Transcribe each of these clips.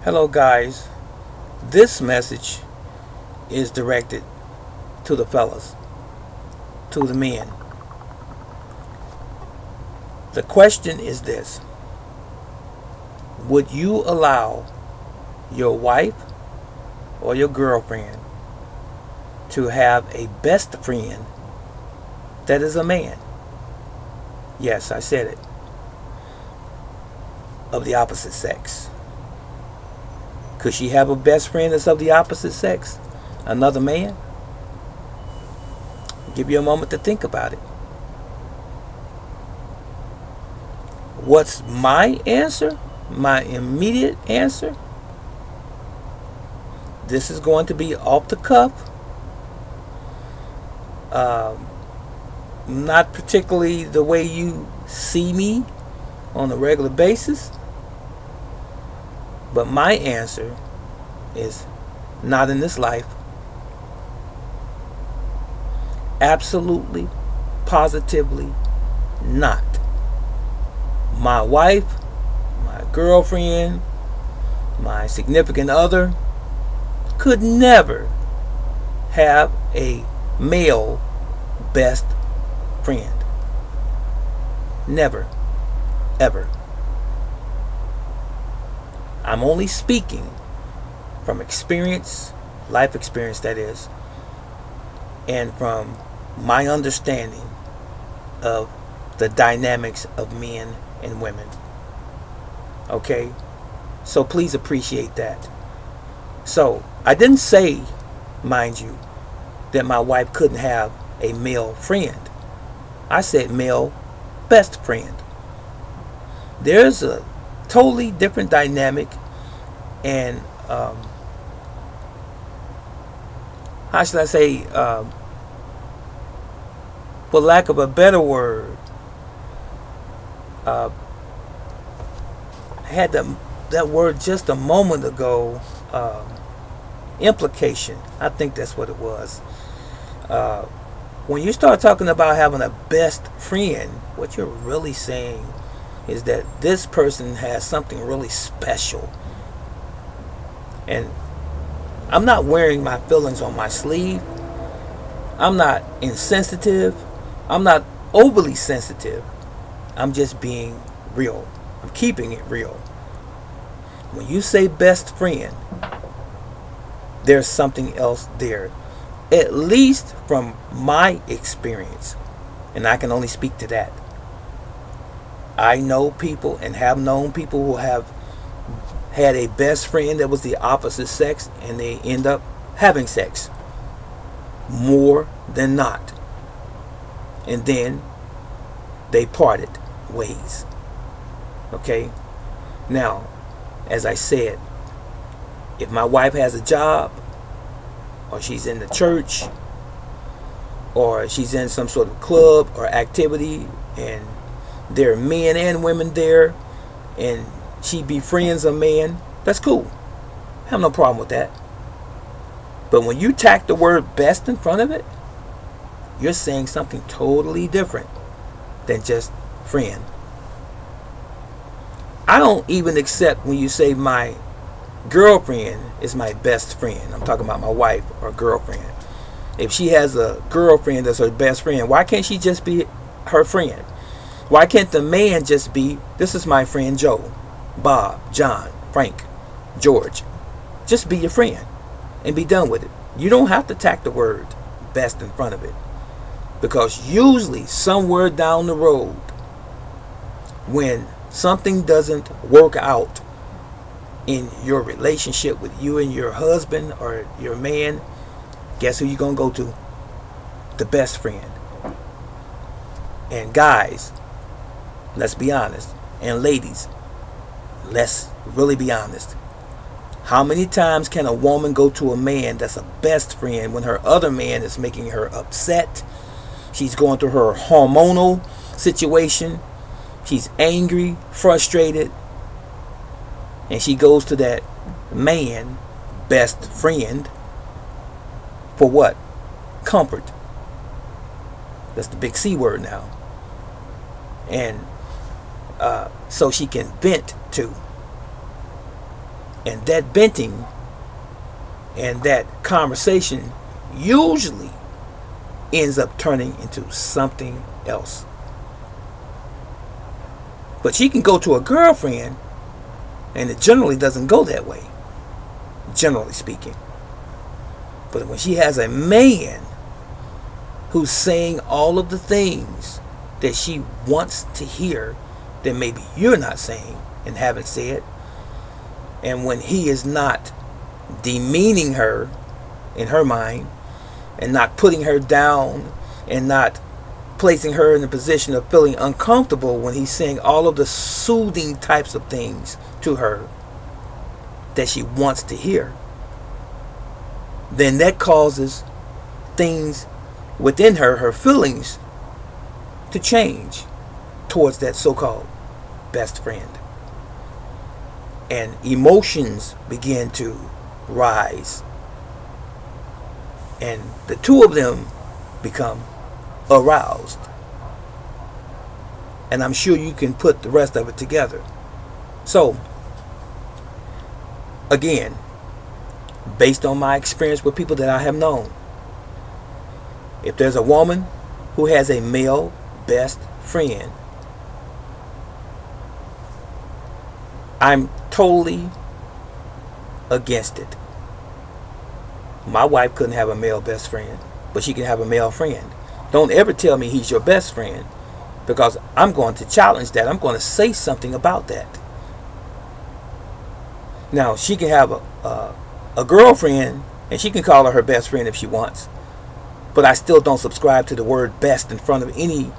Hello, guys. This message is directed to the fellas, to the men. The question is this: would you allow your wife or your girlfriend to have a best friend that is a man? Yes, I said it. Of the opposite sex. Could she have a best friend that's of the opposite sex? Another man? I'll give you a moment to think about it. What's my answer? My immediate answer? This is going to be off the cuff. Not particularly the way you see me on a regular basis. But my answer is not in this life. Absolutely, positively not. My wife, my girlfriend, my significant other could never have a male best friend. Never. Ever. I'm only speaking from experience, life experience that is, and from my understanding of the dynamics of men and women. Okay? So please appreciate that. So, I didn't say, mind you, that my wife couldn't have a male friend. I said male best friend. There's a totally different dynamic, and how should I say, for lack of a better word, I had that word just a moment ago. Implication. I think that's what it was. When you start talking about having a best friend, what you're really saying is that this person has something really special. And I'm not wearing my feelings on my sleeve. I'm not insensitive. I'm not overly sensitive. I'm just being real. I'm keeping it real. When you say best friend, there's something else there. At least from my experience. And I can only speak to that. I know people and have known people who have had a best friend that was the opposite sex and they end up having sex. More than not. And then they parted ways. Okay? Now, as I said, if my wife has a job, or she's in the church, or she's in some sort of club or activity, and there are men and women there, and she befriends a man, that's cool. I have no problem with that. But when you tack the word best in front of it, you're saying something totally different than just friend. I don't even accept when you say my girlfriend is my best friend. I'm talking about my wife or girlfriend. If she has a girlfriend that's her best friend, why can't she just be her friend? Why can't the man just be, this is my friend Joe, Bob, John, Frank, George? Just be your friend and be done with it. You don't have to tack the word best in front of it. Because usually somewhere down the road, when something doesn't work out in your relationship with you and your husband or your man, guess who you're going to go to? The best friend. And guys, let's be honest. And ladies, let's really be honest. How many times can a woman go to a man that's a best friend when her other man is making her upset? She's going through her hormonal situation. She's angry, frustrated. And she goes to that man, best friend, for what? Comfort. That's the big C word now. And so she can vent to. And that venting and that conversation usually ends up turning into something else. But she can go to a girlfriend, and it generally doesn't go that way, generally speaking. But when she has a man who's saying all of the things that she wants to hear that maybe you're not saying and haven't said, and when he is not demeaning her in her mind and not putting her down and not placing her in a position of feeling uncomfortable, when he's saying all of the soothing types of things to her that she wants to hear, then that causes things within her, her feelings, to change towards that so-called best friend. And emotions begin to rise. And the two of them become aroused. And I'm sure you can put the rest of it together. So, again, based on my experience with people that I have known, if there's a woman who has a male best friend, I'm totally against it. My wife couldn't have a male best friend, but she can have a male friend. Don't ever tell me he's your best friend, because I'm going to challenge that. I'm going to say something about that. Now, she can have a girlfriend, and she can call her best friend if she wants, but I still don't subscribe to the word best in front of any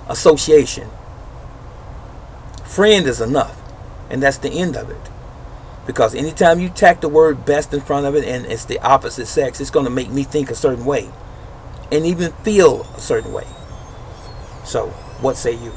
association. Friend is enough, and that's the end of it. Because anytime you tack the word best in front of it and it's the opposite sex, it's going to make me think a certain way and even feel a certain way. So, what say you?